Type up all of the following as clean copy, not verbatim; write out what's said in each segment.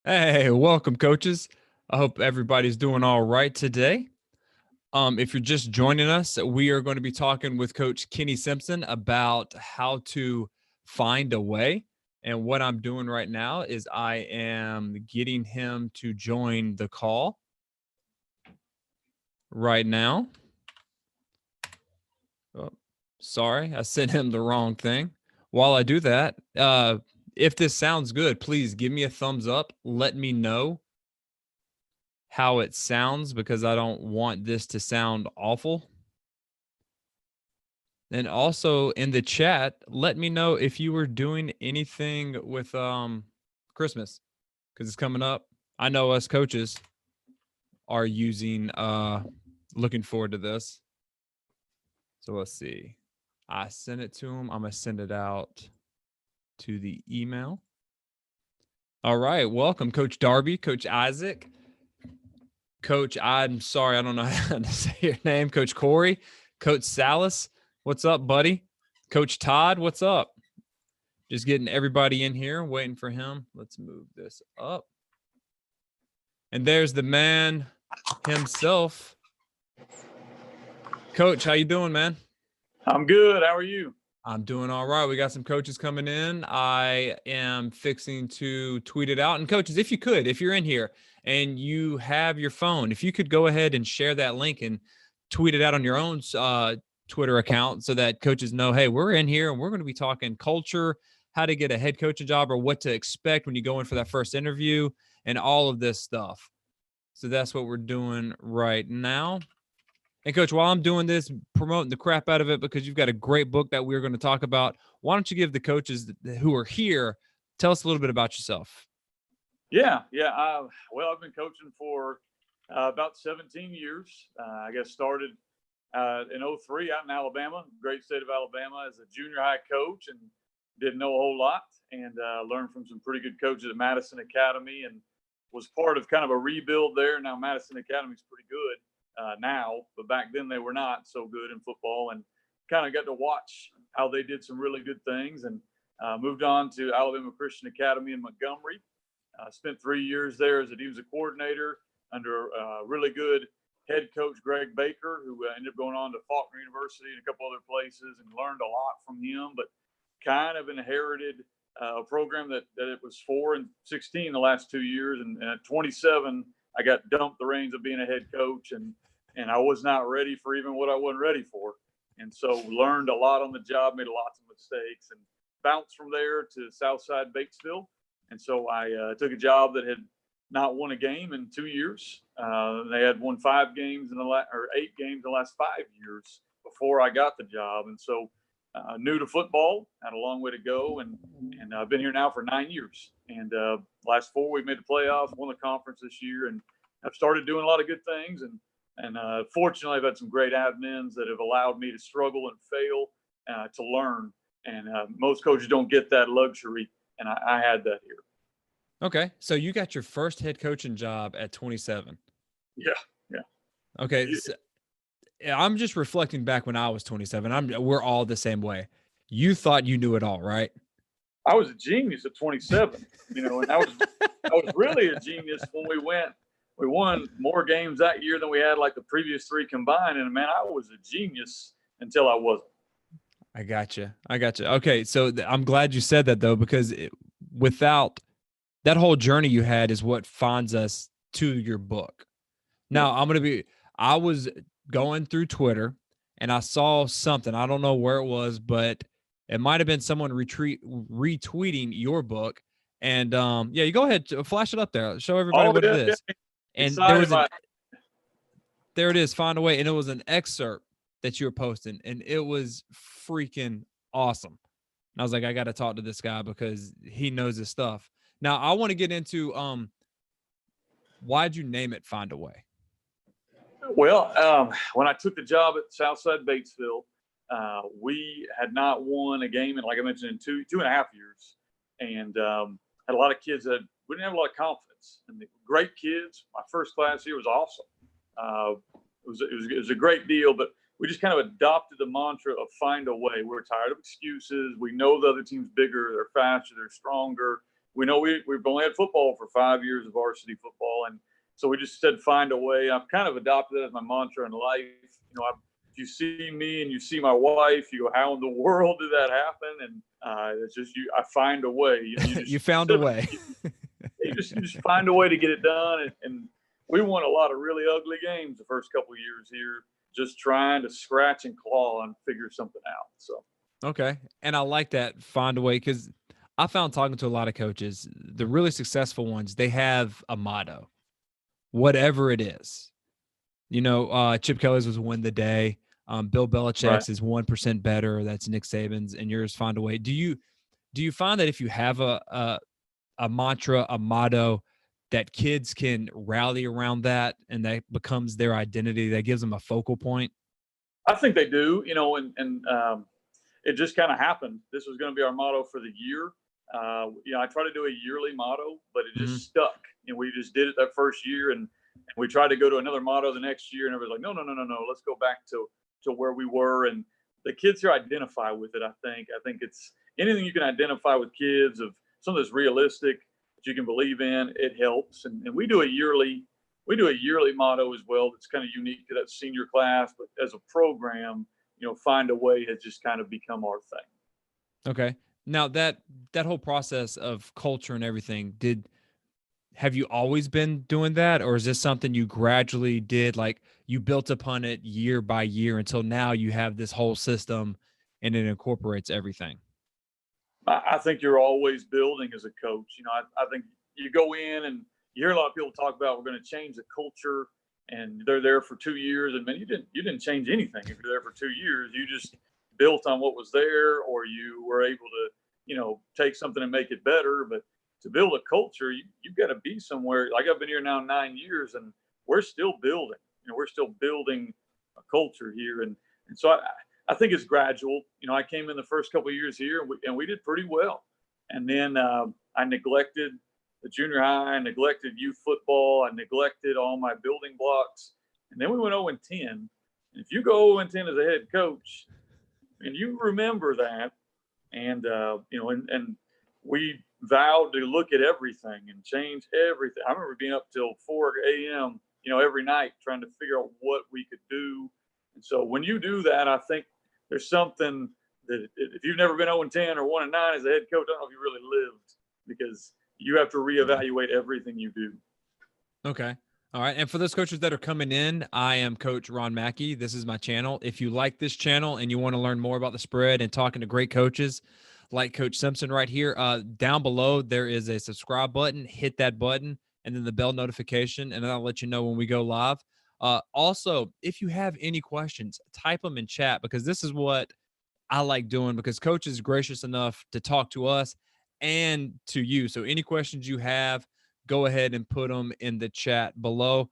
Hey, welcome, coaches. I hope everybody's doing all right today. If you're just joining us, we are going to be talking with Coach Kenny Simpson about how to find a way. And what I'm doing right now is I am getting him to join the call right now. Oh, sorry, I sent him the wrong thing. While I do that, if this sounds good, please give me a thumbs up. Let me know how it sounds because I don't want this to sound awful. And also in the chat, let me know if you were doing anything with Christmas because it's coming up. I know us coaches are using looking forward to this. So let's see. I sent it to him. I'm gonna send it out to the email. All right, welcome, Coach Darby, Coach Isaac, Coach. I'm sorry, I don't know how to say your name, Coach Corey, Coach Salas. What's up, buddy? Coach Todd, what's up? Just getting everybody in here, waiting for him. Let's move this up. And there's the man himself. Coach, how you doing, man? I'm good. How are you? I'm doing all right. We got some coaches coming in. I am fixing to tweet it out. And coaches, if you could, if you're in here and you have your phone, if you could go ahead and share that link and tweet it out on your own Twitter account so that coaches know, hey, we're in here and we're going to be talking culture, how to get a head coaching job or what to expect when you go in for that first interview and all of this stuff. So that's what we're doing right now. And coach, while I'm doing this, promoting the crap out of it because you've got a great book that we're going to talk about, why don't you give the coaches who are here, tell us a little bit about yourself. Yeah. Well, I've been coaching for about 17 years. I guess started in 03 out in Alabama, great state of Alabama, as a junior high coach, and didn't know a whole lot, and learned from some pretty good coaches at Madison Academy, and was part of kind of a rebuild there. Now Madison Academy is pretty good now, but back then they were not so good in football, and kind of got to watch how they did some really good things, and moved on to Alabama Christian Academy in Montgomery. Spent 3 years there as a defensive coordinator under really good head coach Greg Baker, who ended up going on to Faulkner University and a couple other places, and learned a lot from him, but kind of inherited a program that it was 4-16 the last 2 years. And at 27, I got dumped the reins of being a head coach, and I was not ready for even what I wasn't ready for. And so learned a lot on the job, made lots of mistakes, and bounced from there to Southside Batesville. And so I took a job that had not won a game in 2 years. They had won 5 games in or 8 games in the last 5 years before I got the job. And so new to football, had a long way to go, and I've been here now for 9 years. And last 4 we made the playoffs, won the conference this year, and I've started doing a lot of good things. And fortunately, I've had some great admins that have allowed me to struggle and fail to learn. And most coaches don't get that luxury, and I had that here. Okay, so you got your first head coaching job at 27. Yeah. Okay, so I'm just reflecting back when I was 27. We're all the same way. You thought you knew it all, right? I was a genius at 27, and I was really a genius when we won more games that year than we had like the previous 3 combined. And man, I was a genius until I wasn't. I got you. Okay, so I'm glad you said that though, because without that whole journey you had is what finds us to your book. Now, I was going through Twitter and I saw something. I don't know where it was, but it might have been someone retweeting your book. And yeah, you go ahead, flash it up there, show everybody what it is. And there it is, find a way. And it was an excerpt that you were posting, and it was freaking awesome. And I was like, I got to talk to this guy because he knows his stuff. Now, I want to get into why'd you name it Find a Way? Well, when I took the job at Southside Batesville, we had not won a game in, like I mentioned, in two and a half years, and had a lot of kids that we didn't have a lot of confidence. And great kids. My first class here was awesome. It was a great deal, but we just kind of adopted the mantra of find a way. We're tired of excuses. We know the other team's bigger, they're faster, they're stronger. we know we've only had football for 5 years of varsity football. And so we just said, find a way. I've kind of adopted it as my mantra in life. If you see me and you see my wife, you go, how in the world did that happen? And it's just, I find a way. You found a way. you just find a way to get it done. And we won a lot of really ugly games the first couple of years here, just trying to scratch and claw and figure something out. So. Okay. And I like that, find a way, because I found talking to a lot of coaches, the really successful ones, they have a motto, whatever it is. Chip Kelly's was win the day. Bill Belichick's is 1% better. That's Nick Saban's, and yours find a way. Do you find that if you have a mantra, a motto, that kids can rally around that and that becomes their identity, that gives them a focal point? I think they do, and it just kind of happened. This was going to be our motto for the year. I try to do a yearly motto, but it just stuck. We just did it that first year, and we tried to go to another motto the next year, and everybody's like, no, let's go back to where we were. And the kids here identify with it. I think it's anything you can identify with kids of something that's realistic that you can believe in. It helps, and we do a yearly motto as well. That's kind of unique to that senior class, but as a program, find a way has just kind of become our thing. Okay. Now that whole process of culture and everything, have you always been doing that, or is this something you gradually did, like you built upon it year by year until now you have this whole system and it incorporates everything? I think you're always building as a coach. I think you go in and you hear a lot of people talk about, we're going to change the culture, and they're there for 2 years. And man, you didn't change anything. If you're there for 2 years, you just built on what was there, or you were able to, take something and make it better. But to build a culture, you've got to be somewhere. Like, I've been here now 9 years, and we're still building. We're still building a culture here, and so I think it's gradual. I came in the first couple of years here, and we did pretty well. And then I neglected the junior high, I neglected youth football, I neglected all my building blocks, and then we went 0-10. And if you go 0-10 as a head coach, and you remember that, and and we vowed to look at everything and change everything. I remember being up till 4 a.m. Every night trying to figure out what we could do. And so when you do that, I think there's something that if you've never been 0-10 or 1-9 as a head coach, I don't know if you really lived, because you have to reevaluate everything you do. Okay. All right. And for those coaches that are coming in, I am Coach Ron McKie. This is my channel. If you like this channel and you want to learn more about the spread and talking to great coaches like Coach Simpson right here, down below, there is a subscribe button. Hit that button and then the bell notification, and then I'll let you know when we go live. Also, if you have any questions, type them in chat, because this is what I like doing, because Coach is gracious enough to talk to us and to you. So any questions you have, go ahead and put them in the chat below.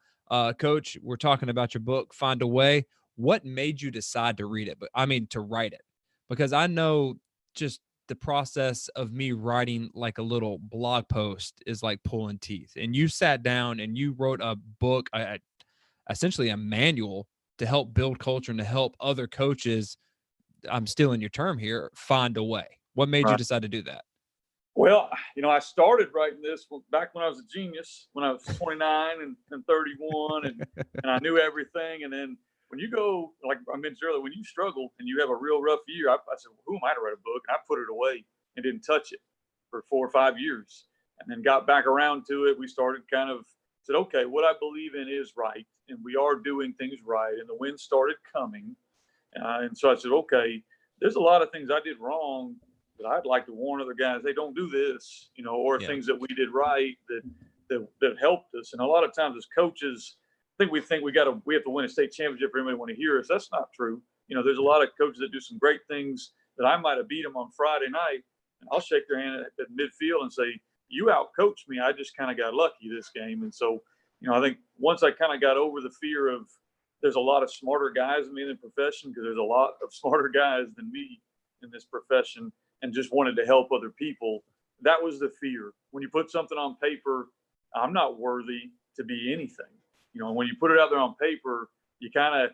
Coach, we're talking about your book, Find a Way. What made you decide to read it? But I mean, to write it, because I know just the process of me writing like a little blog post is like pulling teeth. And you sat down and you wrote a book, essentially a manual to help build culture and to help other coaches, I'm stealing your term here, find a way. What made you decide to do that? Well, I started writing this back when I was a genius, when I was 29 and 31, and I knew everything. And then when you go, like I mentioned earlier, when you struggle and you have a real rough year, I said, well, who am I to write a book? And I put it away and didn't touch it for 4 or 5 years, and then got back around to it. We started kind of said, okay, what I believe in is right, and we are doing things right. And the wind started coming. And so I said, okay, there's a lot of things I did wrong that I'd like to warn other guys, hey, don't do this, or things that we did right that helped us. And a lot of times as coaches, I think we have to win a state championship for anybody to want to hear us. That's not true. There's a lot of coaches that do some great things that I might have beat them on Friday night, and I'll shake their hand at midfield and say, you out-coached me. I just kind of got lucky this game. And so, I think once I kind of got over the fear of, there's a lot of smarter guys than me in the profession, because there's a lot of smarter guys than me in this profession, and just wanted to help other people. That was the fear. When you put something on paper, I'm not worthy to be anything. When you put it out there on paper, you kind of,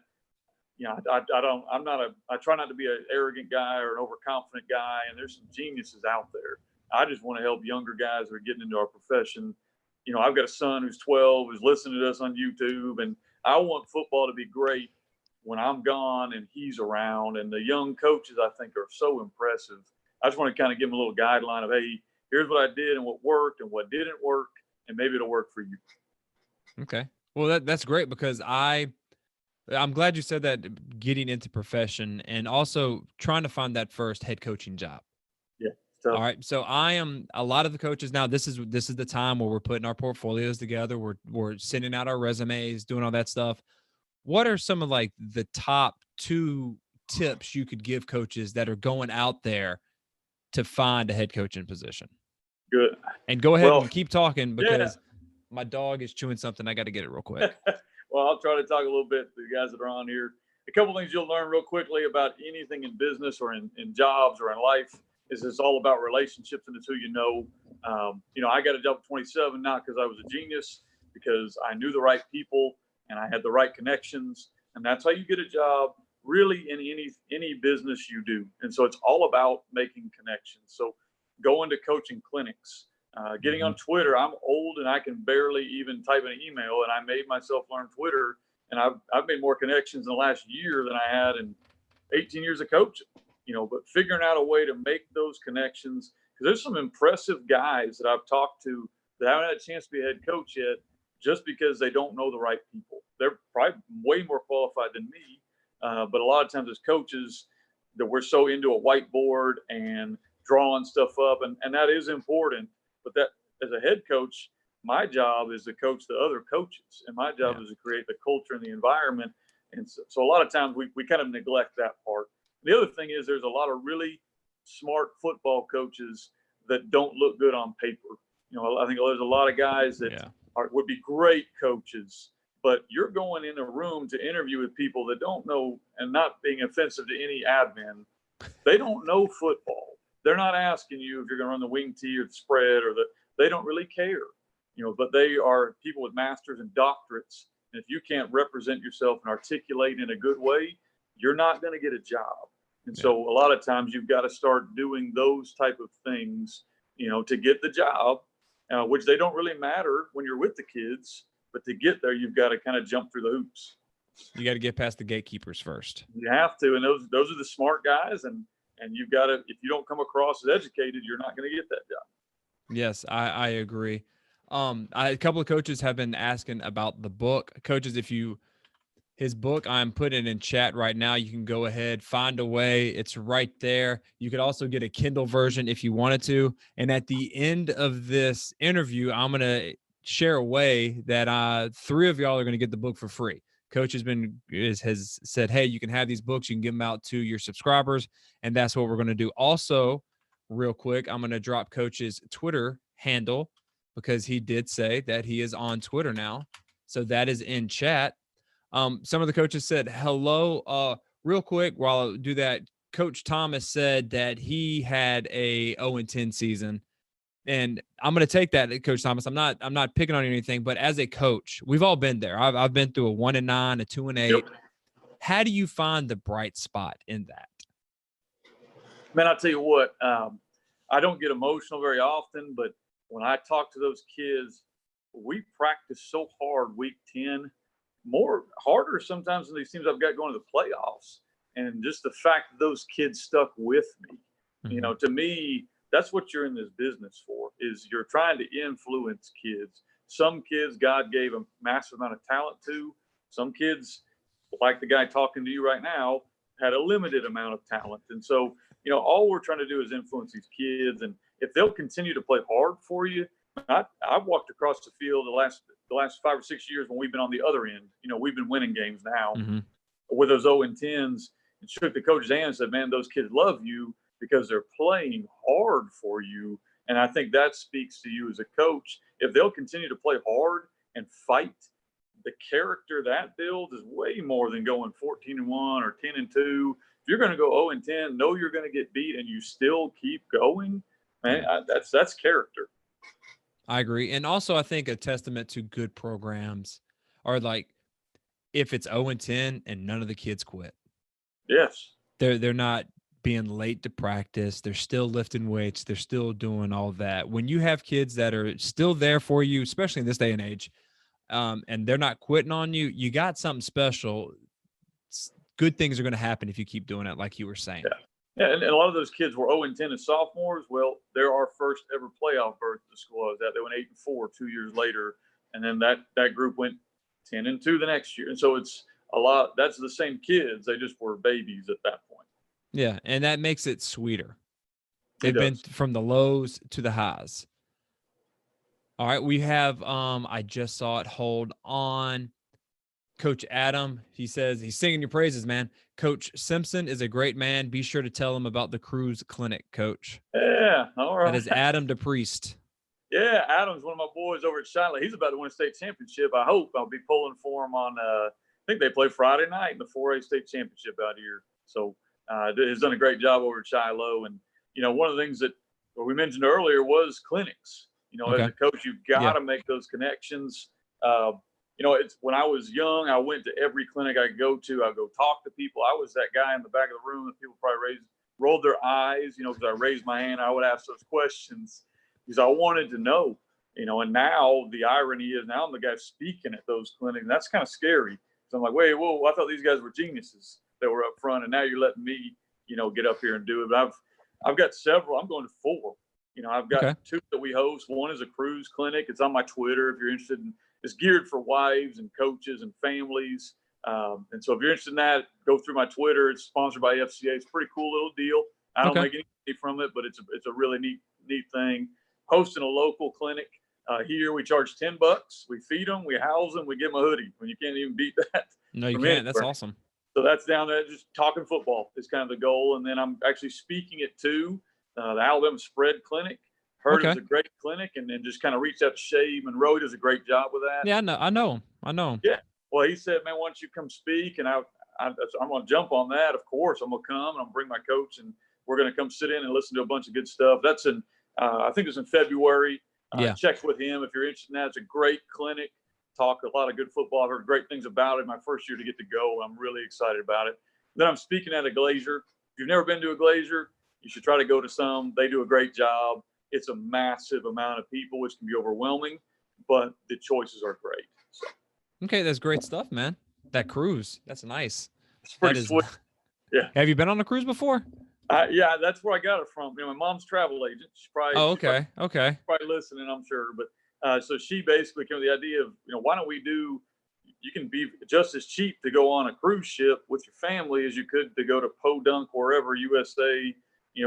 I try not to be an arrogant guy or an overconfident guy, and there's some geniuses out there. I just want to help younger guys that are getting into our profession. I've got a son who's 12, who's listening to us on YouTube, and I want football to be great when I'm gone and he's around. And the young coaches, I think, are so impressive. I just want to kind of give them a little guideline of, hey, here's what I did and what worked and what didn't work, and maybe it'll work for you. Okay. Well, that's great, because I'm glad you said that, getting into profession and also trying to find that first head coaching job. Yeah. All right. So a lot of the coaches now, this is the time where we're putting our portfolios together. We're sending out our resumes, doing all that stuff. What are some of like the top 2 tips you could give coaches that are going out there to find a head coaching position? Good. And go ahead and keep talking, Yeah. because my dog is chewing something. I got to get it real quick. Well, I'll try to talk a little bit to the guys that are on here. A couple things you'll learn real quickly about anything in business or in jobs or in life is it's all about relationships, and it's who you know. I got a job at 27 not because I was a genius, because I knew the right people and I had the right connections, and that's how you get a job really in any business you do. And so it's all about making connections. So going to coaching clinics, getting on Twitter. I'm old and I can barely even type an email, and I made myself learn Twitter, and I've made more connections in the last year than I had in 18 years of coaching. But figuring out a way to make those connections, because there's some impressive guys that I've talked to that haven't had a chance to be a head coach yet, just because they don't know the right people. They're probably way more qualified than me, but a lot of times as coaches, that we're so into a whiteboard and drawing stuff up, and that is important. But that, as a head coach, my job is to coach the other coaches, and my job is to create the culture and the environment. And so a lot of times we kind of neglect that part. The other thing is there's a lot of really smart football coaches that don't look good on paper. I think there's a lot of guys that would be great coaches, but you're going in a room to interview with people that don't know, and not being offensive to any admin, they don't know football. They're not asking you if you're going to run the wing tee or the spread, they don't really care, but they are people with masters and doctorates. And if you can't represent yourself and articulate in a good way, you're not going to get a job. And so a lot of times you've got to start doing those type of things, to get the job, which they don't really matter when you're with the kids, but to get there, you've got to kind of jump through the hoops. You got to get past the gatekeepers first. You have to. And those are the smart guys. And you've got to, if you don't come across as educated, you're not going to get that job. Yes, I agree. A couple of coaches have been asking about the book. Coaches, his book, I'm putting it in chat right now. You can go ahead, find a way. It's right there. You could also get a Kindle version if you wanted to. And at the end of this interview, I'm going to share a way that 3 of y'all are going to get the book for free. Coach has said, hey, you can have these books. You can give them out to your subscribers. And that's what we're going to do. Also, real quick, I'm going to drop Coach's Twitter handle, because he did say that he is on Twitter now. So that is in chat. Some of the coaches said hello. Real quick, while I do that, Coach Thomas said that he had a 0-10 season, and I'm going to take that, Coach Thomas. I'm not picking on anything, but as a coach, we've all been there. I've been through a 1-9, a 2-8. Yep. How do you find the bright spot in that? Man, I'll tell you what. I don't get emotional very often, but when I talk to those kids, we practice so hard week 10. Harder sometimes than these teams I've got going to the playoffs. And just the fact that those kids stuck with me, to me, that's what you're in this business for, is you're trying to influence kids. Some kids God gave a massive amount of talent to. Some kids, like the guy talking to you right now, had a limited amount of talent. And so, all we're trying to do is influence these kids. And if they'll continue to play hard for you, I've walked across the field the last 5 or 6 years when we've been on the other end. We've been winning games now with those 0-10s, and shook the coach's hand and said, man, those kids love you because they're playing hard for you. And I think that speaks to you as a coach. If they'll continue to play hard and fight, the character that builds is way more than going 14-1 or 10-2. If you're going to go 0-10, know you're going to get beat and you still keep going, man, that's character. I agree. And also, I think a testament to good programs are like, if it's 0-10 and none of the kids quit. Yes. They're not being late to practice. They're still lifting weights. They're still doing all that. When you have kids that are still there for you, especially in this day and age, and they're not quitting on you, you got something special. Good things are going to happen if you keep doing it, like you were saying. Yeah. Yeah, and a lot of those kids were 0-10 as sophomores. Well, they're our first ever playoff berth at the school I was at. They went 8-4 2 years later, and then that group went 10-2 the next year. And so it's a lot. That's the same kids. They just were babies at that point. Yeah, and that makes it sweeter. They've been from the lows to the highs. All right, we have. I just saw it. Hold on. Coach Adam, he says he's singing your praises, man. Coach Simpson is a great man. Be sure to tell him about the cruise clinic, Coach. Yeah, all right. That is Adam DePriest. Yeah, Adam's one of my boys over at Shiloh. He's about to win a state championship. I hope I'll be pulling for him on. I think they play Friday night in the 4A state championship out here. So he's done a great job over at Shiloh. And one of the things that we mentioned earlier was clinics. Okay. As a coach, you've got to make those connections. It's when I was young, I went to every clinic I could go to. I'd go talk to people. I was that guy in the back of the room that people probably rolled their eyes, because I raised my hand. I would ask those questions because I wanted to know, and now the irony is now I'm the guy speaking at those clinics. And that's kind of scary. So I'm like, wait, whoa, I thought these guys were geniuses that were up front. And now you're letting me, get up here and do it. But I've got several. I'm going to 4. I've got 2 that we host. One is a cruise clinic. It's on my Twitter if you're interested in. It's geared for wives and coaches and families. And so if you're interested in that, go through my Twitter. It's sponsored by FCA. It's a pretty cool little deal. I don't make any money from it, but it's a really neat thing. Hosting a local clinic here, we charge $10. We feed them, we house them, we give them a hoodie. When you can't even beat that. No, you can't. That's awesome. So that's down there. Just talking football is kind of the goal. And then I'm actually speaking at 2, the Alabama Spread Clinic. Heard it was a great clinic, and then just kind of reached out to Shay Monroe. Does a great job with that. Yeah, I know him. Yeah. Well, he said, man, why don't you come speak? And I'm going to jump on that. Of course, I'm going to come and I'll bring my coach, and we're going to come sit in and listen to a bunch of good stuff. That's I think it's in February. Check with him if you're interested in that. It's a great clinic. Talk a lot of good football. I've heard great things about it. My first year to get to go. I'm really excited about it. Then I'm speaking at a Glazier. If you've never been to a Glazier, you should try to go to some. They do a great job. It's a massive amount of people, which can be overwhelming, but the choices are great. So. Okay, that's great stuff, man. That cruise, that's nice. It's pretty sweet. Yeah. Have you been on a cruise before? Yeah, that's where I got it from. My mom's travel agent. She's probably okay. Probably listening, I'm sure. But so she basically came with the idea of, why don't we do? You can be just as cheap to go on a cruise ship with your family as you could to go to Podunk, wherever, USA,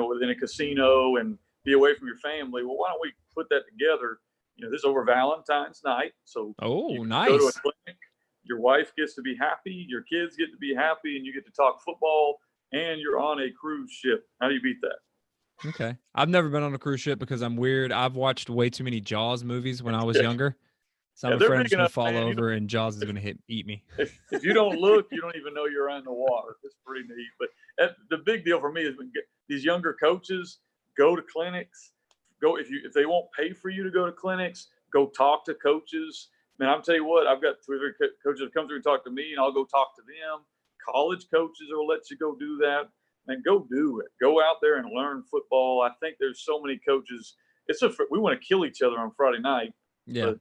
within a casino and be away from your family. Well, why don't we put that together? This is over Valentine's night. So nice. Go to a clinic, your wife gets to be happy, your kids get to be happy, and you get to talk football, and you're on a cruise ship. How do you beat that? Okay. I've never been on a cruise ship because I'm weird. I've watched way too many Jaws movies when I was younger. So I'm afraid I'm just going to fall over and Jaws is going to eat me. If you don't look, you don't even know you're in the water. It's pretty neat. But the big deal for me is when these younger coaches go to clinics. If they won't pay for you to go to clinics, go talk to coaches. Man, I'll tell you what, I've got 2 or 3 coaches that come through and talk to me, and I'll go talk to them. College coaches will let you go do that. And go do it. Go out there and learn football. I think there's so many coaches. We want to kill each other on Friday night. Yeah.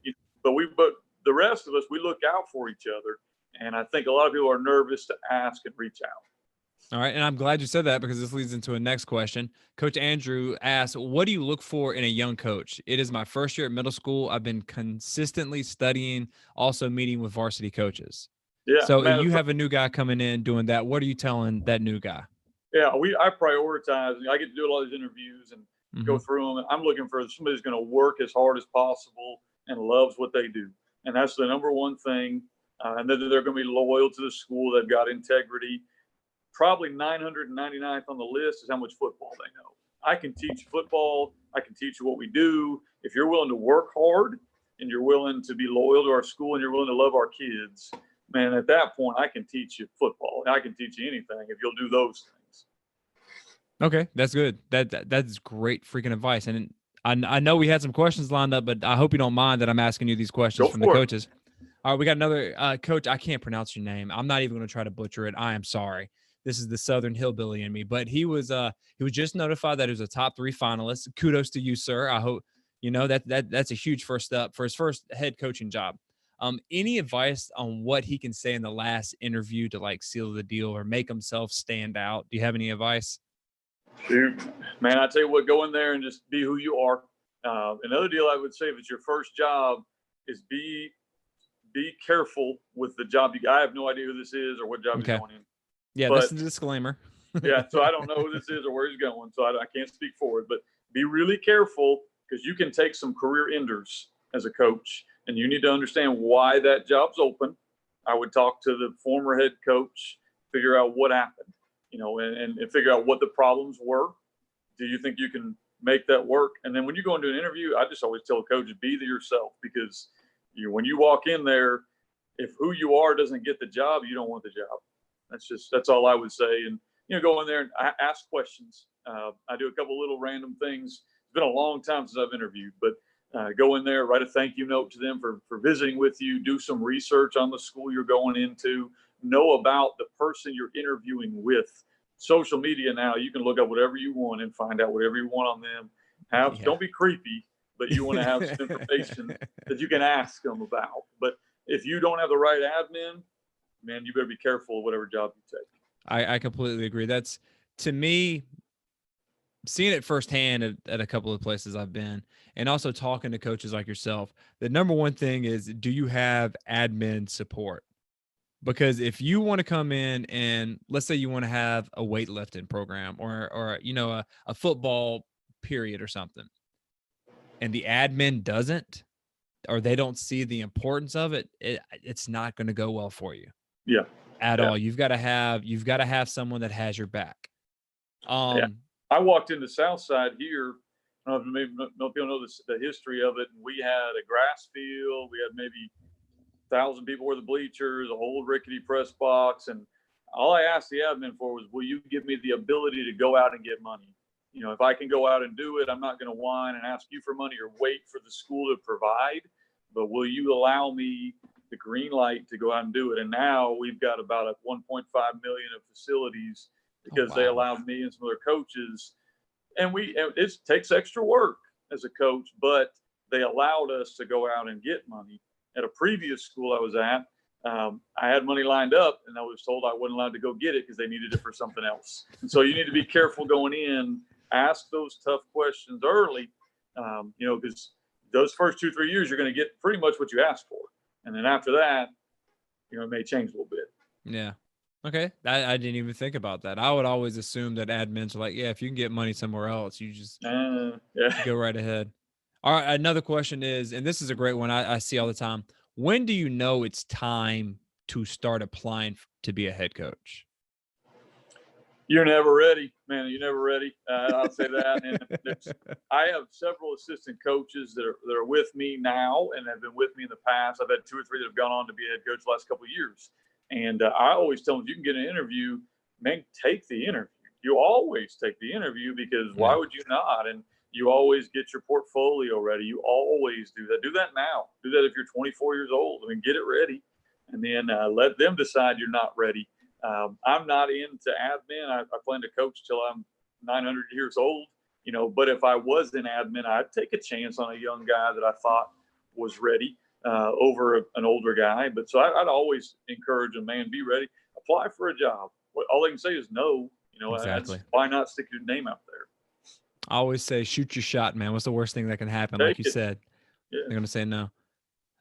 But the rest of us, we look out for each other. And I think a lot of people are nervous to ask and reach out. All right. And I'm glad you said that because this leads into a next question. Coach Andrew asks, what do you look for in a young coach? It is my first year at middle school. I've been consistently studying, also meeting with varsity coaches. Yeah. So if you have a new guy coming in doing that, what are you telling that new guy? Yeah, I prioritize. I get to do a lot of these interviews and go through them. I'm looking for somebody who's going to work as hard as possible and loves what they do. And that's the number one thing. And then they're going to be loyal to the school. They've got integrity. Probably 999th on the list is how much football they know. I can teach football. I can teach you what we do. If you're willing to work hard and you're willing to be loyal to our school and you're willing to love our kids, man, at that point, I can teach you football. I can teach you anything if you'll do those things. Okay, that's good. That's great freaking advice. And I know we had some questions lined up, but I hope you don't mind that I'm asking you these questions from the coaches. All right, we got another coach. I can't pronounce your name. I'm not even going to try to butcher it. I am sorry. this is the Southern hillbilly in me, but he was just notified that he was a top 3 finalist. Kudos to you, sir. I hope that's a huge first step for his first head coaching job. Any advice on what he can say in the last interview to like seal the deal or make himself stand out? Do you have any advice? Shoot, man, I tell you what, go in there and just be who you are. Another deal I would say if it's your first job is be careful with the job. I have no idea who this is or what job Okay. you're going in. Yeah, But that's the disclaimer. yeah, so I don't know who this is or where he's going, so I can't speak for it. But be really careful because you can take some career enders as a coach, and you need to understand why that job's open. I would talk to the former head coach, figure out what happened, and figure out what the problems were. Do you think you can make that work? And then when you go into an interview, I just always tell coaches, be yourself, because when you walk in there, if who you are doesn't get the job, you don't want the job. That's all I would say. And go in there and ask questions. I do a couple little random things. It's been a long time since I've interviewed, but go in there, write a thank you note to them for visiting with you, do some research on the school you're going into, know about the person you're interviewing with. Social media now, you can look up whatever you want and find out whatever you want on them. Don't be creepy, but you want to have some information that you can ask them about. But if you don't have the right admin, man, you better be careful of whatever job you take. I completely agree. That's, to me, seeing it firsthand at a couple of places I've been, and also talking to coaches like yourself, the number one thing is, do you have admin support? Because if you want to come in and let's say you want to have a weightlifting program or a football period or something, and the admin doesn't, or they don't see the importance of it, it's not going to go well for you. Yeah. At all. You've got to have someone that has your back. I walked into Southside here. I don't know if people know the history of it. And we had a grass field. We had maybe 1,000 people were the bleachers, a old rickety press box. And all I asked the admin for was, will you give me the ability to go out and get money? If I can go out and do it, I'm not going to whine and ask you for money or wait for the school to provide. But will you allow me the green light to go out and do it? And now we've got about a 1.5 million of facilities because they allowed me and some other coaches. And it takes extra work as a coach, but they allowed us to go out and get money. At a previous school I was at, I had money lined up and I was told I wasn't allowed to go get it because they needed it for something else. And so you need to be careful going in, ask those tough questions early, because those first 2-3 years, you're going to get pretty much what you asked for. And then after that, it may change a little bit. Yeah. Okay. I didn't even think about that. I would always assume that admins are like, yeah, if you can get money somewhere else, you just go right ahead. All right. Another question is, and this is a great one I see all the time. When do you know it's time to start applying to be a head coach? You're never ready, man. You're never ready. I'll say that. And I have several assistant coaches that are with me now and have been with me in the past. I've had 2 or 3 that have gone on to be a head coach the last couple of years. And I always tell them, if you can get an interview, man, take the interview. You always take the interview because why would you not? And you always get your portfolio ready. You always do that. Do that now. Do that if you're 24 years old. I mean, get it ready. And then let them decide you're not ready. I'm not into admin. I plan to coach till I'm 900 years old, but if I was in admin, I'd take a chance on a young guy that I thought was ready over an older guy. But so I'd always encourage a man, be ready, apply for a job. All they can say is no, Exactly. why not stick your name out there? I always say, shoot your shot, man. What's the worst thing that can happen? Like you said, they're going to say no.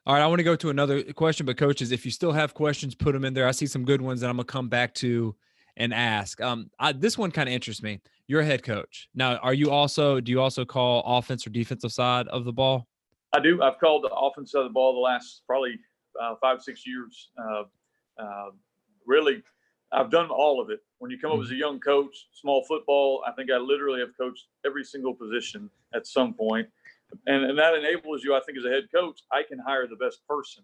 All right, I want to go to another question, but coaches, if you still have questions, put them in there. I see some good ones that I'm going to come back to and ask. This one kind of interests me. You're a head coach. Now, do you also call offense or defensive side of the ball? I do. I've called the offense side of the ball the last probably 5-6 years. Really, I've done all of it. When you come up as a young coach, small football, I think I literally have coached every single position at some point. And that enables you, I think, as a head coach, I can hire the best person.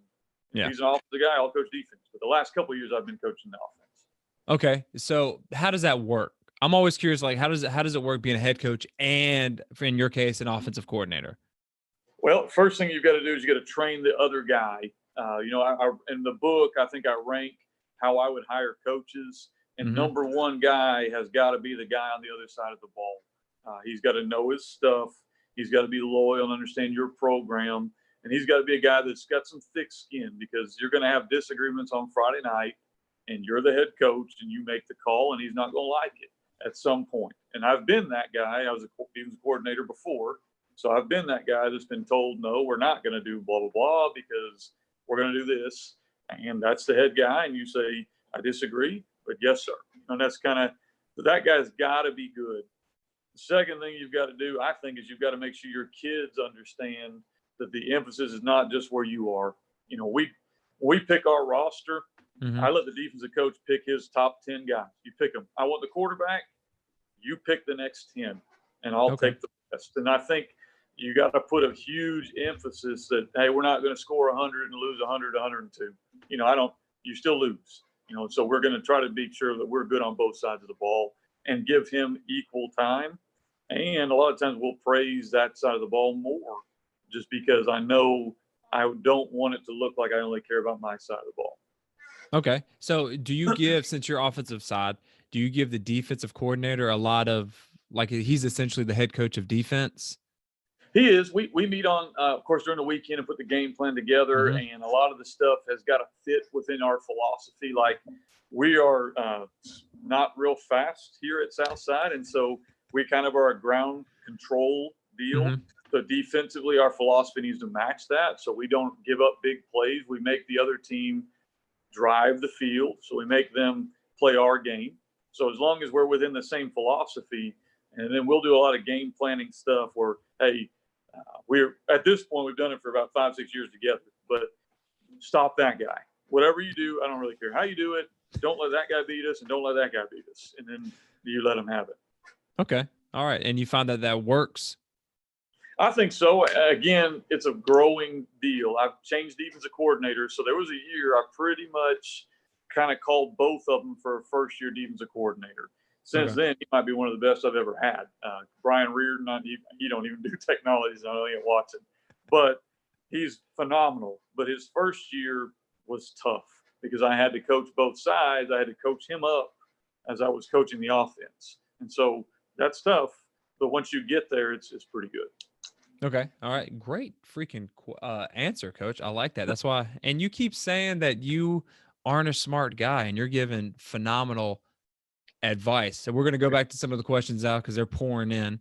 If he's an offensive guy, I'll coach defense. But the last couple of years, I've been coaching the offense. Okay. So how does that work? I'm always curious, like, how does it work being a head coach and, in your case, an offensive coordinator? Well, first thing you've got to do is you got to train the other guy. In the book, I think I rank how I would hire coaches. And number one guy has got to be the guy on the other side of the ball. He's got to know his stuff. He's got to be loyal and understand your program. And he's got to be a guy that's got some thick skin, because you're going to have disagreements on Friday night, and you're the head coach and you make the call, and he's not going to like it at some point. And I've been that guy. I was a defense coordinator before. So I've been that guy that's been told, no, we're not going to do blah, blah, blah, because we're going to do this. And that's the head guy. And you say, I disagree, but yes, sir. And that's kind of, that guy's got to be good. The second thing you've got to do, I think, is you've got to make sure your kids understand that the emphasis is not just where you are. You know, we pick our roster. I let the defensive coach pick his top 10 guys. You pick them. I want the quarterback. You pick the next 10, and I'll take the rest. And I think you got to put a huge emphasis that, hey, we're not going to score 100 and lose 100, 102. You know, you still lose. You know, so we're going to try to be sure that we're good on both sides of the ball and give him equal time. And a lot of times we'll praise that side of the ball more, just because I know I don't want it to look like I only care about my side of the ball. Okay. So do you give, since you're offensive side, do you give the defensive coordinator a lot of, like, he's essentially the head coach of defense? He is. We meet on, of course, during the weekend and put the game plan together. And a lot of the stuff has got to fit within our philosophy. Like, we are not real fast here at Southside. And so we kind of are a ground control deal. So defensively, our philosophy needs to match that. So we don't give up big plays. We make the other team drive the field. So we make them play our game. So as long as we're within the same philosophy, and then we'll do a lot of game planning stuff where, hey, we're at this point, we've done it for about 5-6 years together, but stop that guy. Whatever you do, I don't really care how you do it. Don't let that guy beat us, and don't let that guy beat us. And then you let him have it. Okay. All right. And you find that works? I think so. Again, it's a growing deal. I've changed defensive coordinators. So there was a year I pretty much kind of called both of them for a first-year defensive coordinator. Since then, he might be one of the best I've ever had. Brian Reardon, he don't even do technology, so I don't even watch it. But he's phenomenal. But his first year was tough because I had to coach both sides. I had to coach him up as I was coaching the offense. And so that's tough. But once you get there, it's pretty good. Okay. All right. Great freaking answer, Coach. I like that. That's why. And you keep saying that you aren't a smart guy and you're giving phenomenal advice. So we're going to go back to some of the questions now because they're pouring in.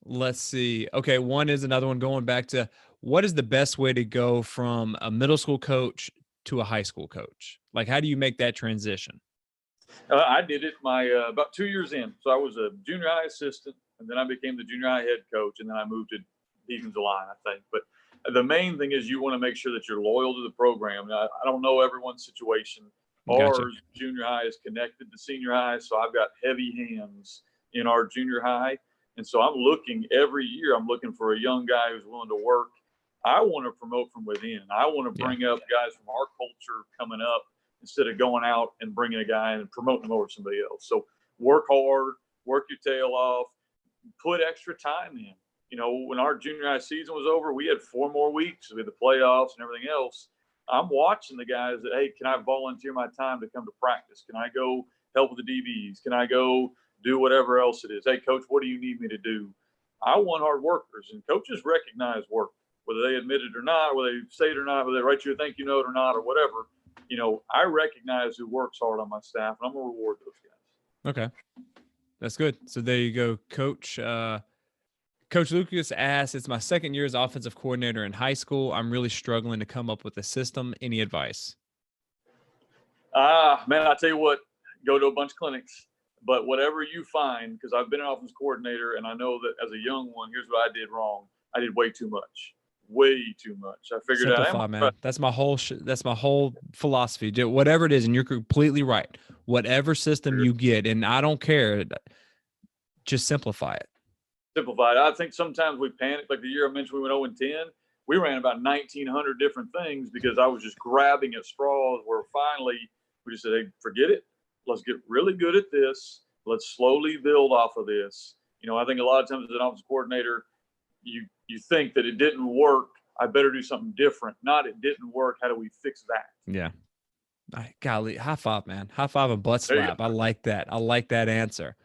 Let's see. Okay. One is another one going back to, what is the best way to go from a middle school coach to a high school coach? Like, how do you make that transition? I did it about 2 years in. So I was a junior high assistant, and then I became the junior high head coach, and then I moved to defensive line, I think. But the main thing is you want to make sure that you're loyal to the program. Now, I don't know everyone's situation. Gotcha. Ours, junior high, is connected to senior high, so I've got heavy hands in our junior high. And so I'm looking every year, I'm looking for a young guy who's willing to work. I want to promote from within. I want to bring up guys from our culture coming up instead of going out and bringing a guy and promoting him over somebody else. So work hard, work your tail off, put extra time in. You know, when our junior high season was over, we had 4 more weeks with the playoffs and everything else. I'm watching the guys that, hey, can I volunteer my time to come to practice? Can I go help with the DBs? Can I go do whatever else it is? Hey, coach, what do you need me to do? I want hard workers, and coaches recognize work, whether they admit it or not, whether they say it or not, whether they write you a thank you note or not, or whatever. You know, I recognize who works hard on my staff, and I'm going to reward those guys. Okay. That's good. So there you go, Coach. Coach Lucas asks, it's my second year as offensive coordinator in high school. I'm really struggling to come up with a system. Any advice? Man, I tell you what, go to a bunch of clinics. But whatever you find, because I've been an offensive coordinator, and I know that as a young one, here's what I did wrong. I did way too much. Way too much. I figured Simplify, man. That's my whole philosophy. Do whatever it is, and you're completely right. Whatever system you get, and I don't care, just simplify it. Simplified. I think sometimes we panic. Like the year I mentioned, we went 0-10. We ran about 1,900 different things because I was just grabbing at straws. Where finally we just said, "Hey, forget it. Let's get really good at this. Let's slowly build off of this." You know, I think a lot of times as an offensive coordinator, you think that it didn't work. I better do something different. Not it didn't work. How do we fix that? Yeah. Golly, high five, man. High five and butt There you slap. I like that. I like that answer.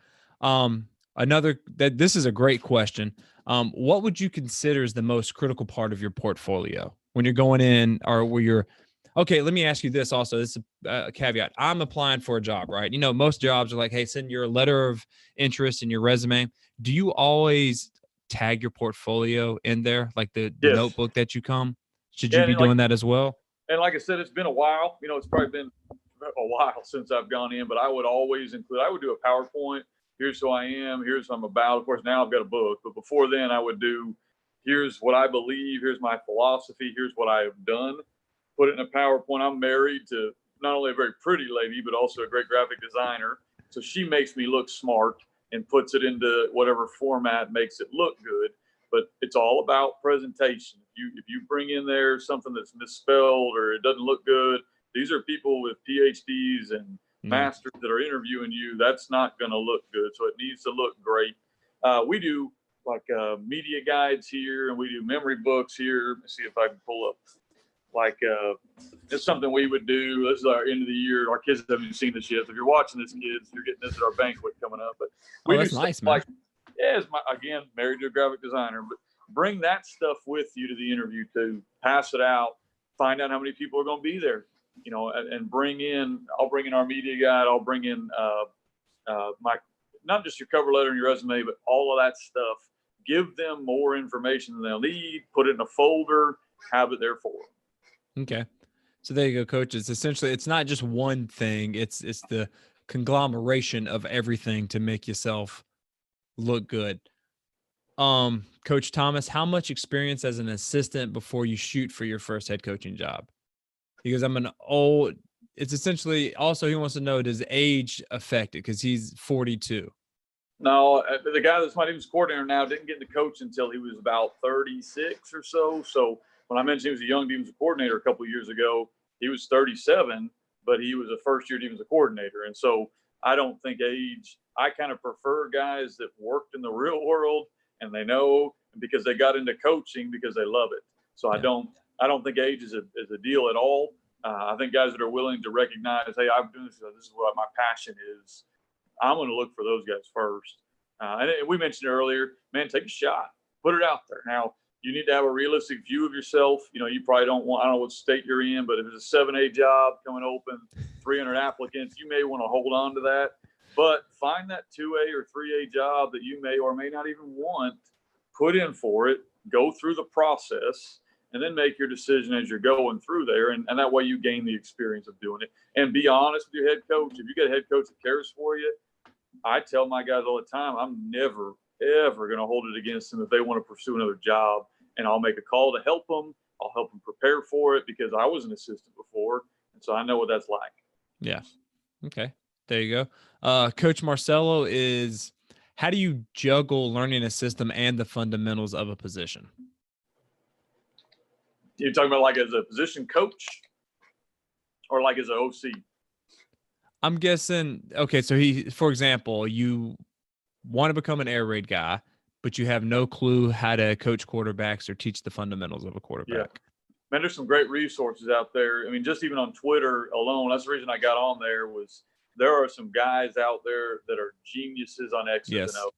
This is a great question. What would you consider is the most critical part of your portfolio when you're going in, or where you're, okay, let me ask you this also. This is a caveat. I'm applying for a job, right? You know, most jobs are like, hey, send your letter of interest and your resume. Do you always tag your portfolio in there, like the Yes. notebook that you come? Should you Yeah, be doing that as well? and like I said, it's been a while. You know, it's probably been a while since I've gone in, but I would always include. I would do a PowerPoint. Here's who I am. Here's what I'm about. Of course, now I've got a book, but before then, I would do. Here's what I believe. Here's my philosophy. Here's what I have done. Put it in a PowerPoint. I'm married to not only a very pretty lady, but also a great graphic designer. So she makes me look smart and puts it into whatever format makes it look good. But it's all about presentation. If you bring in there something that's misspelled or it doesn't look good, these are people with PhDs and Yeah. masters that are interviewing you. That's not going to look good. So it needs to look great. We do like media guides here, and we do memory books here. Let me see if I can pull up. Like it's something we would do. This is our end of the year. Our kids haven't seen this yet. So if you're watching this, kids, you're getting this at our banquet coming up. But we Oh, do that's stuff nice, man. like, yeah, again, married to a graphic designer, but bring that stuff with you to the interview too. Pass it out. Find out how many people are going to be there. You know, and bring in. I'll bring in our media guide. I'll bring in my not just your cover letter and your resume, but all of that stuff. Give them more information than they'll need. Put it in a folder. Have it there for them. Okay. So there you go, coach. It's essentially, it's not just one thing. It's the conglomeration of everything to make yourself look good. Coach Thomas, how much experience as an assistant before you shoot for your first head coaching job? Because it's essentially also, he wants to know, does age affect it? Because he's 42. No, the guy that's my team's coordinator now didn't get into coach until he was about 36 or so. So when I mentioned he was a young defensive coordinator a couple of years ago, he was 37, but he was a first-year defensive coordinator. And so I don't think age. I kind of prefer guys that worked in the real world and they know because they got into coaching because they love it. So Yeah. I don't think age is a deal at all. I think guys that are willing to recognize, hey, I'm doing this. This is what my passion is. I'm going to look for those guys first. And we mentioned earlier, man, take a shot, put it out there. Now, you need to have a realistic view of yourself. You know, you probably don't want, I don't know what state you're in, but if it's a 7A job coming open, 300 applicants, you may want to hold on to that. But find that 2A or 3A job that you may or may not even want, put in for it, go through the process, and then make your decision as you're going through there. And that way you gain the experience of doing it. And be honest with your head coach. If you get a head coach that cares for you, I tell my guys all the time, I'm never, ever going to hold it against them if they want to pursue another job. And I'll make a call to help them. I'll help them prepare for it because I was an assistant before. And so I know what that's like. Yeah. Okay. There you go. Coach Marcelo is, how do you juggle learning a system and the fundamentals of a position? You're talking about like as a position coach or like as an OC? I'm guessing, okay, so for example, you want to become an air raid guy, but you have no clue how to coach quarterbacks or teach the fundamentals of a quarterback. Yeah. Man, there's some great resources out there. I mean, just even on Twitter alone, that's the reason I got on there was there are some guys out there that are geniuses on X's Yes. and O's.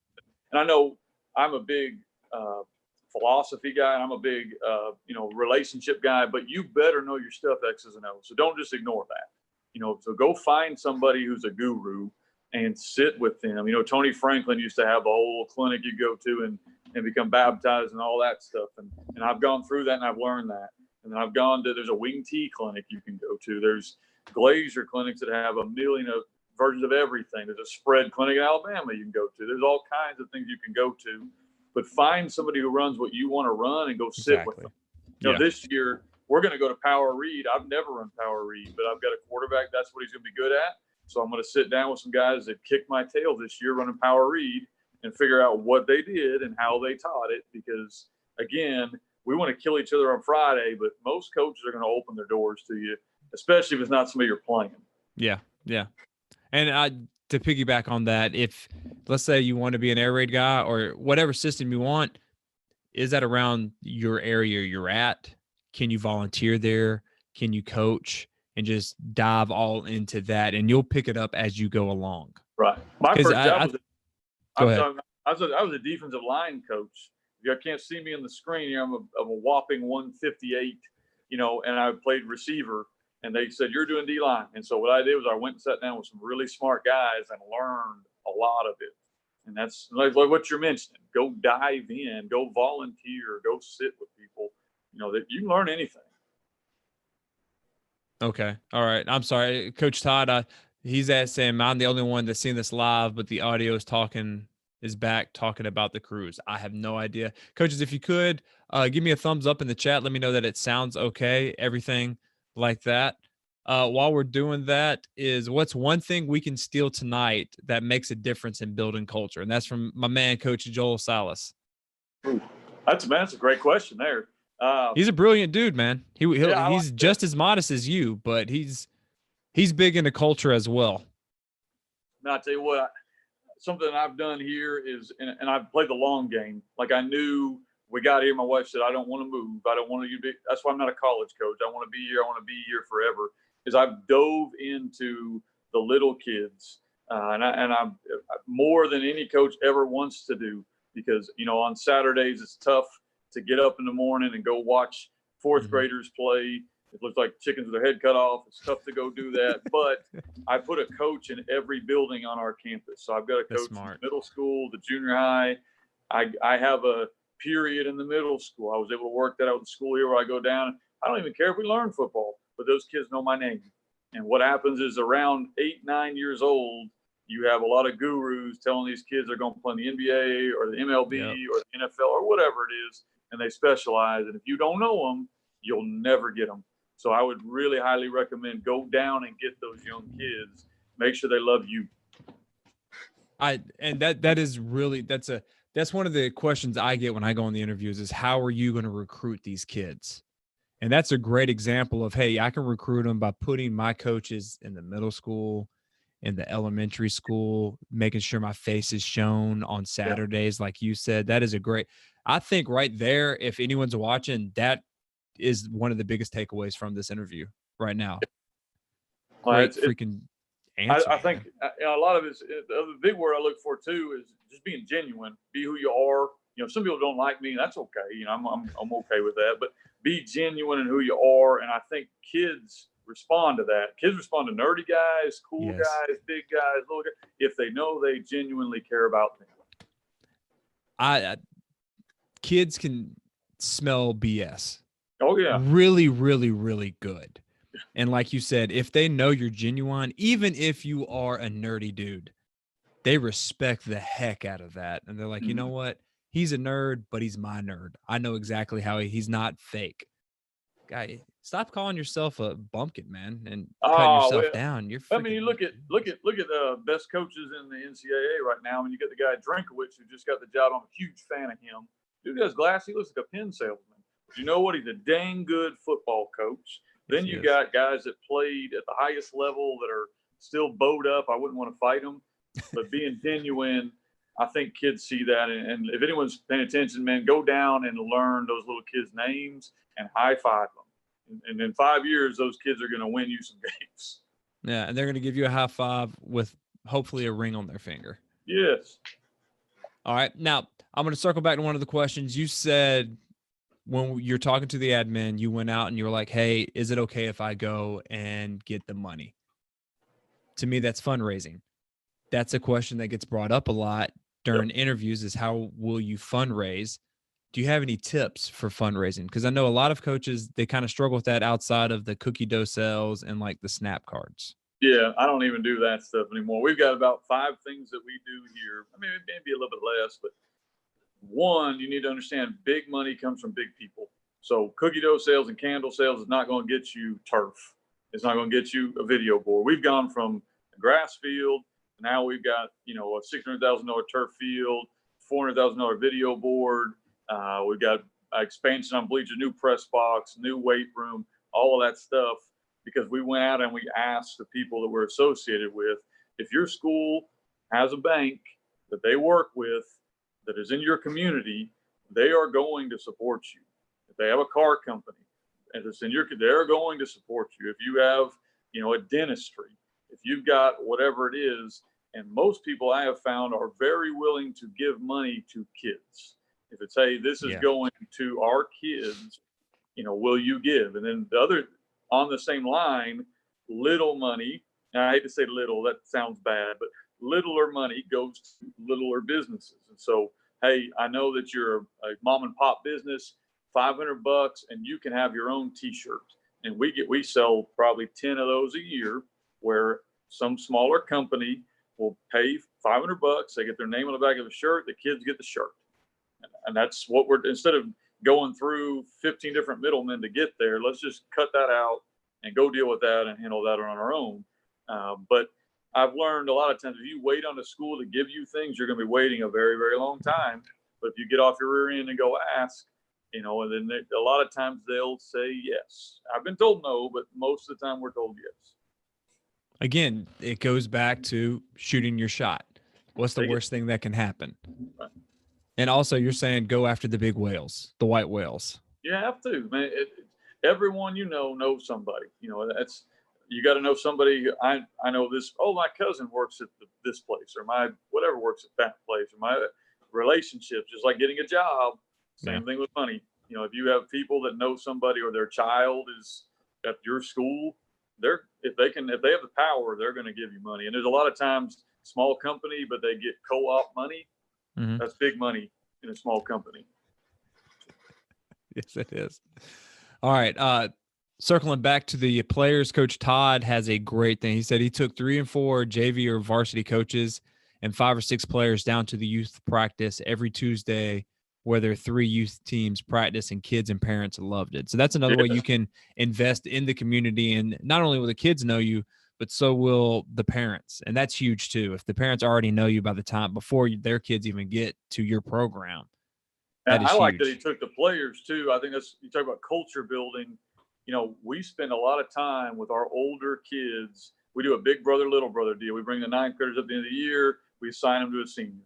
And I know I'm a big philosophy guy. And I'm a big, relationship guy, but you better know your stuff X's and O's. So don't just ignore that. You know, so go find somebody who's a guru and sit with them. You know, Tony Franklin used to have a whole clinic you go to and become baptized and all that stuff. And I've gone through that and I've learned that. And then I've gone to, there's a wing T clinic you can go to. There's glazier clinics that have a million of versions of everything. There's a spread clinic in Alabama you can go to. There's all kinds of things you can go to. But find somebody who runs what you want to run and go sit with them. You know, this year we're going to go to power read. I've never run power read, but I've got a quarterback. That's what he's going to be good at. So I'm going to sit down with some guys that kicked my tail this year running power read and figure out what they did and how they taught it. Because again, we want to kill each other on Friday, but most coaches are going to open their doors to you, especially if it's not somebody you're playing. Yeah. Yeah. And to piggyback on that, if let's say you want to be an air raid guy or whatever system you want, is that around your area you're at? Can you volunteer there? Can you coach? and just dive all into that, and you'll pick it up as you go along. Right. My Because first job was go ahead. I was a defensive line coach. You can't see me on the screen here. I'm a whopping 158, and I played receiver. And they said, you're doing D-line. And so what I did was I went and sat down with some really smart guys and learned a lot of it. And that's like what you're mentioning. Go dive in, go volunteer, go sit with people, that you can learn anything. Okay. All right. I'm sorry. Coach Todd, he's saying I'm the only one that's seen this live, but the audio is back talking about the cruise. I have no idea. Coaches, if you could give me a thumbs up in the chat, let me know that it sounds okay, everything like that. While we're doing that, is what's one thing we can steal tonight that makes a difference in building culture? And that's from my man, Coach Joel Salas. Ooh, that's a great question there. He's a brilliant dude, man. He's just as modest as you, but he's big into culture as well. Now, I tell you what, something I've done here is, and I've played the long game. Like I knew we got here, my wife said, I don't want to move. I don't want to be. That's why I'm not a college coach. I want to be here. I want to be here forever. Is I've dove into the little kids, and I'm more than any coach ever wants to do, because on Saturdays it's tough to get up in the morning and go watch fourth graders play. It looks like chickens with their head cut off. It's tough to go do that. But I put a coach in every building on our campus. So I've got a coach in the middle school, the junior high. I have a period in the middle school. I was able to work that out with the school here where I go down. I don't even care if we learn football, but those kids know my name. And what happens is around 8, 9 years old, you have a lot of gurus telling these kids they're going to play in the NBA or the MLB or the NFL or whatever it is, and they specialize. And if you don't know them, you'll never get them. So I would really highly recommend go down and get those young kids. Make sure they love you. That's one of the questions I get when I go on the interviews is, how are you going to recruit these kids? And that's a great example of, hey, I can recruit them by putting my coaches in the middle school, in the elementary school, making sure my face is shown on Saturdays, like you said. That is I think right there, if anyone's watching, that is one of the biggest takeaways from this interview right now. Great freaking answer. I think a lot of it is, the big word I look for too is just being genuine. Be who you are. Some people don't like me, and that's okay. I'm okay with that. But be genuine in who you are, and I think kids respond to that. Kids respond to nerdy guys, cool guys, big guys, little guys, if they know they genuinely care about them. Kids can smell BS. Oh yeah. Really, really, really good. And like you said, if they know you're genuine, even if you are a nerdy dude, they respect the heck out of that. And they're like, you know what? He's a nerd, but he's my nerd. I know exactly how he's not fake. Guy, stop calling yourself a bumpkin, man, and cutting yourself down. You're you look at the best coaches in the NCAA right now. You get the guy Drinkowitz, who just got the job. I'm a huge fan of him. Dude has glass. He looks like a pen salesman. But you know what? He's a dang good football coach. Then you got guys that played at the highest level that are still bowed up. I wouldn't want to fight them, but being genuine, I think kids see that. And if anyone's paying attention, man, go down and learn those little kids' names and high five them. And in 5 years, those kids are going to win you some games. Yeah, and they're going to give you a high five with hopefully a ring on their finger. Yes. All right. Now, I'm going to circle back to one of the questions. You said when you're talking to the admin, you went out and you were like, hey, is it okay if I go and get the money? To me, that's fundraising. That's a question that gets brought up a lot during interviews is, how will you fundraise? Do you have any tips for fundraising? Because I know a lot of coaches, they kind of struggle with that outside of the cookie dough sales and like the snap cards. Yeah, I don't even do that stuff anymore. We've got about 5 things that we do here. Maybe a little bit less, but one, you need to understand big money comes from big people. So cookie dough sales and candle sales is not going to get you turf. It's not going to get you a video board. We've gone from a grass field. Now we've got, a $600,000 turf field, $400,000 video board. We've got expansion on bleachers, new press box, new weight room, all of that stuff, because we went out and we asked the people that we're associated with, if your school has a bank that they work with that is in your community, they are going to support you. If they have a car company and it's in your, they're going to support you. If you have a dentistry, if you've got whatever it is, and most people I have found are very willing to give money to kids. If it's, hey, this is going to our kids, will you give? And then the other, on the same line, little money, and I hate to say little, that sounds bad, but littler money goes to littler businesses. And so, hey, I know that you're a mom and pop business, $500, and you can have your own t-shirt. And we sell probably 10 of those a year, where some smaller company will pay $500. They get their name on the back of a shirt. The kids get the shirt. And that's what instead of going through 15 different middlemen to get there, let's just cut that out and go deal with that and handle that on our own. But I've learned a lot of times, if you wait on the school to give you things, you're going to be waiting a very, very long time. But if you get off your rear end and go ask, and then a lot of times they'll say yes. I've been told no, but most of the time we're told yes. Again, it goes back to shooting your shot. What's the worst thing that can happen? Right. And also, you're saying go after the big whales, the white whales. You have to, man. Everyone knows somebody. That's, you got to know somebody. I know this. Oh, my cousin works at this place, or my whatever works at that place, or my relationships. Just like getting a job. Same thing with money. If you have people that know somebody, or their child is at your school, if they have the power, they're going to give you money. And there's a lot of times small company, but they get co-op money. Mm-hmm. That's big money in a small company. Yes, it is. All right. Circling back to the players, Coach Todd has a great thing. He said he took 3 and 4 JV or varsity coaches and 5 or 6 players down to the youth practice every Tuesday, where their 3 youth teams practice, and kids and parents loved it. So that's another way you can invest in the community, and not only will the kids know you, but so will the parents. And that's huge too. If the parents already know you by the time before their kids even get to your program. And I like that he took the players too. I think you talk about culture building. We spend a lot of time with our older kids. We do a big brother, little brother deal. We bring the 9th graders up at the end of the year. We assign them to a senior.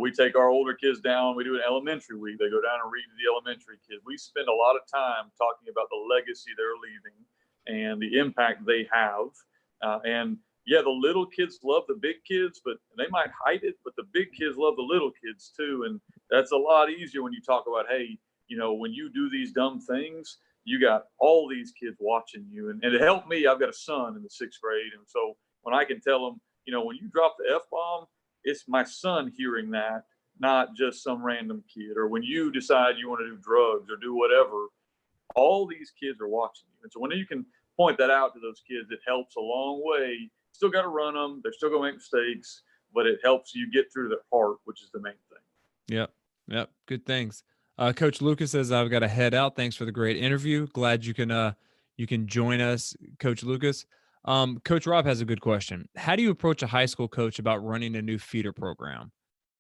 We take our older kids down. We do an elementary week. They go down and read to the elementary kids. We spend a lot of time talking about the legacy they're leaving and the impact they have. The little kids love the big kids, but they might hide it. But the big kids love the little kids too. And that's a lot easier when you talk about, hey, when you do these dumb things, you got all these kids watching you. And it helped me. I've got a son in the 6th grade. And so when I can tell them, when you drop the F-bomb, it's my son hearing that, not just some random kid. Or when you decide you want to do drugs or do whatever, all these kids are watching you. And so when you can point that out to those kids, it helps a long way. Still got to run them. They're still going to make mistakes, but it helps you get through their heart, which is the main thing. Yep. Good things. Coach Lucas says, I've got to head out. Thanks for the great interview. Glad you can join us, Coach Lucas. Coach Rob has a good question. How do you approach a high school coach about running a new feeder program?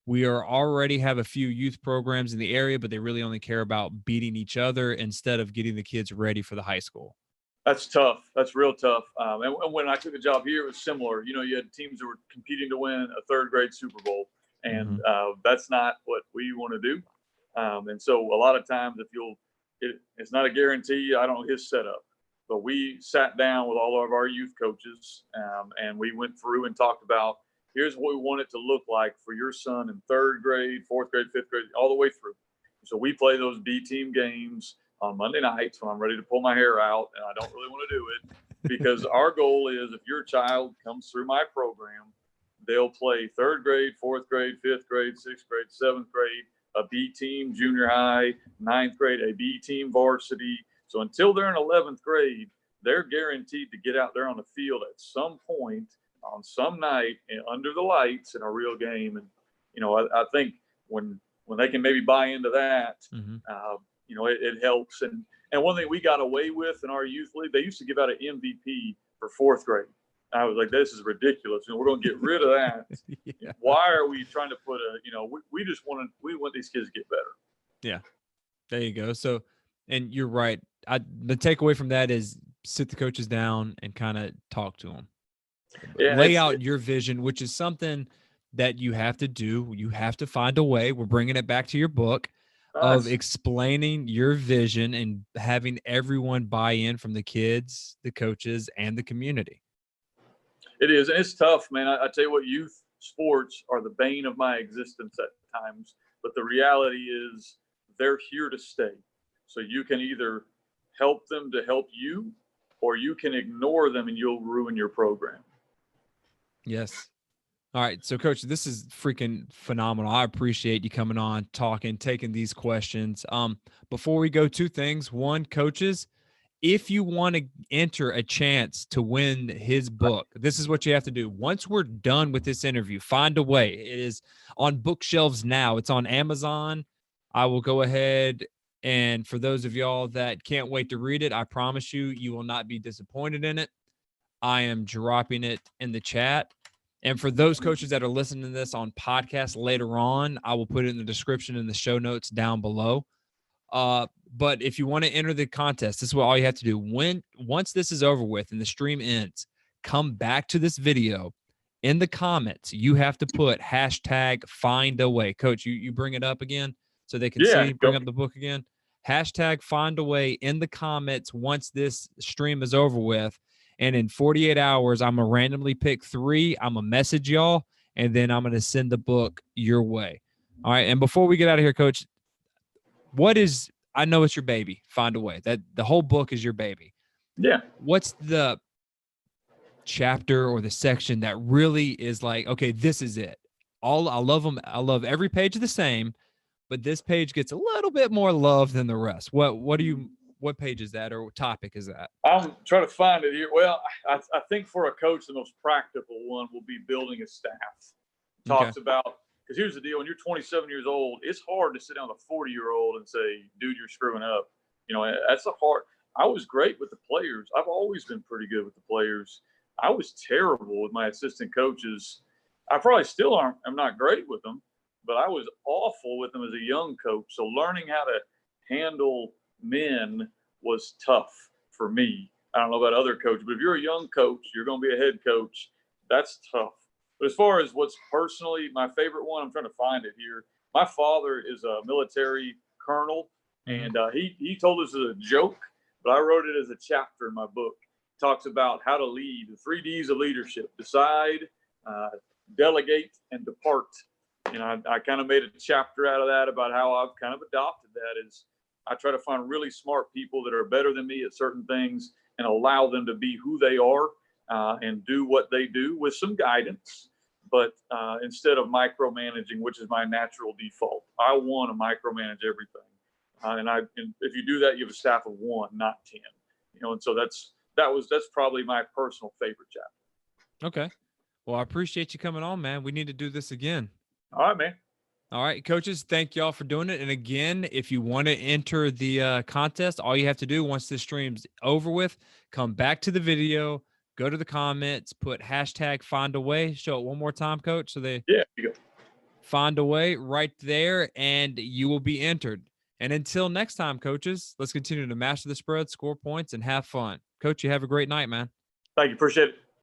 We already have a few youth programs in the area, but they really only care about beating each other instead of getting the kids ready for the high school. That's tough. That's real tough. And when I took a job here, it was similar. You had teams that were competing to win a 3rd grade Super Bowl, and that's not what we want to do. And so a lot of times, it's not a guarantee. I don't know his setup, but we sat down with all of our youth coaches, and we went through and talked about, here's what we want it to look like for your son in 3rd grade, 4th grade, 5th grade, all the way through. So we play those B team games on Monday nights when I'm ready to pull my hair out and I don't really want to do it, because our goal is, if your child comes through my program, they'll play 3rd grade, 4th grade, 5th grade, 6th grade, 7th grade, a B team junior high, 9th grade, a B team varsity. So until they're in 11th grade, they're guaranteed to get out there on the field at some point on some night and under the lights in a real game. And, I think when they can maybe buy into that, it helps. And one thing we got away with in our youth league, they used to give out an MVP for 4th grade. I was like, this is ridiculous. We're going to get rid of that. Yeah. Why are we trying to put we want these kids to get better. Yeah, there you go. So, and you're right. The takeaway from that is sit the coaches down and kind of talk to them. Yeah, lay out your vision, which is something that you have to do. You have to find a way. We're bringing it back to your book of explaining your vision and having everyone buy in, from the kids, the coaches, and the community. It is, and it's tough, man. I tell you what, youth sports are the bane of my existence at times. But the reality is they're here to stay. So you can either help them to help you, or you can ignore them and you'll ruin your program. Yes. All right. So, Coach, this is freaking phenomenal. I appreciate you coming on, talking, taking these questions. Before we go, two things. One, coaches, if you want to enter a chance to win his book, this is what you have to do. Once we're done with this interview, find a way. It is on bookshelves now. It's on Amazon. I will go ahead, and for those of y'all that can't wait to read it, I promise you, you will not be disappointed in it. I am dropping it in the chat. And for those coaches that are listening to this on podcast later on, I will put it in the description in the show notes down below. But if you want to enter the contest, this is what all you have to do. Once this is over with and the stream ends, come back to this video. In the comments, you have to put hashtag find a way. Coach, you bring it up again so they can see. Bring up the book again. Hashtag find a way in the comments once this stream is over with. And in 48 hours, I'm going to randomly pick 3. I'm going to message y'all, and then I'm going to send the book your way. All right. And before we get out of here, Coach, I know it's your baby, Find a Way. That the whole book is your baby. Yeah. What's the chapter or the section that really is like, okay, this is it? I love them. I love every page the same, but this page gets a little bit more love than the rest. What page is that, or what topic is that? I'm trying to find it here. Well, I think for a coach, the most practical one will be building a staff. Talks about, because here's the deal: when you're 27 years old, it's hard to sit down with a 40-year-old and say, "Dude, you're screwing up." You know, that's a hard. I was great with the players. I've always been pretty good with the players. I was terrible with my assistant coaches. I probably still aren't. I'm not great with them, but I was awful with them as a young coach. So learning how to handle men was tough for me. I don't know about other coaches, but if you're a young coach, you're going to be a head coach. That's tough. But as far as what's personally my favorite one, I'm trying to find it here. My father is a military colonel, and he told us as a joke, but I wrote it as a chapter in my book. It talks about how to lead, the 3 Ds of leadership: decide, delegate, and depart. I kind of made a chapter out of that about how I've kind of adopted that. Is I try to find really smart people that are better than me at certain things and allow them to be who they are and do what they do with some guidance. But instead of micromanaging, which is my natural default, I want to micromanage everything. And if you do that, you have a staff of 1, not 10. And so that's probably my personal favorite chapter. Okay. Well, I appreciate you coming on, man. We need to do this again. All right, man. All right, coaches, thank y'all for doing it. And again, if you want to enter the contest, all you have to do once this stream's over with, come back to the video, go to the comments, put hashtag find a way. Show it one more time, Coach. So you go. Find a way right there, and you will be entered. And until next time, coaches, let's continue to master the spread, score points, and have fun. Coach, you have a great night, man. Thank you. Appreciate it.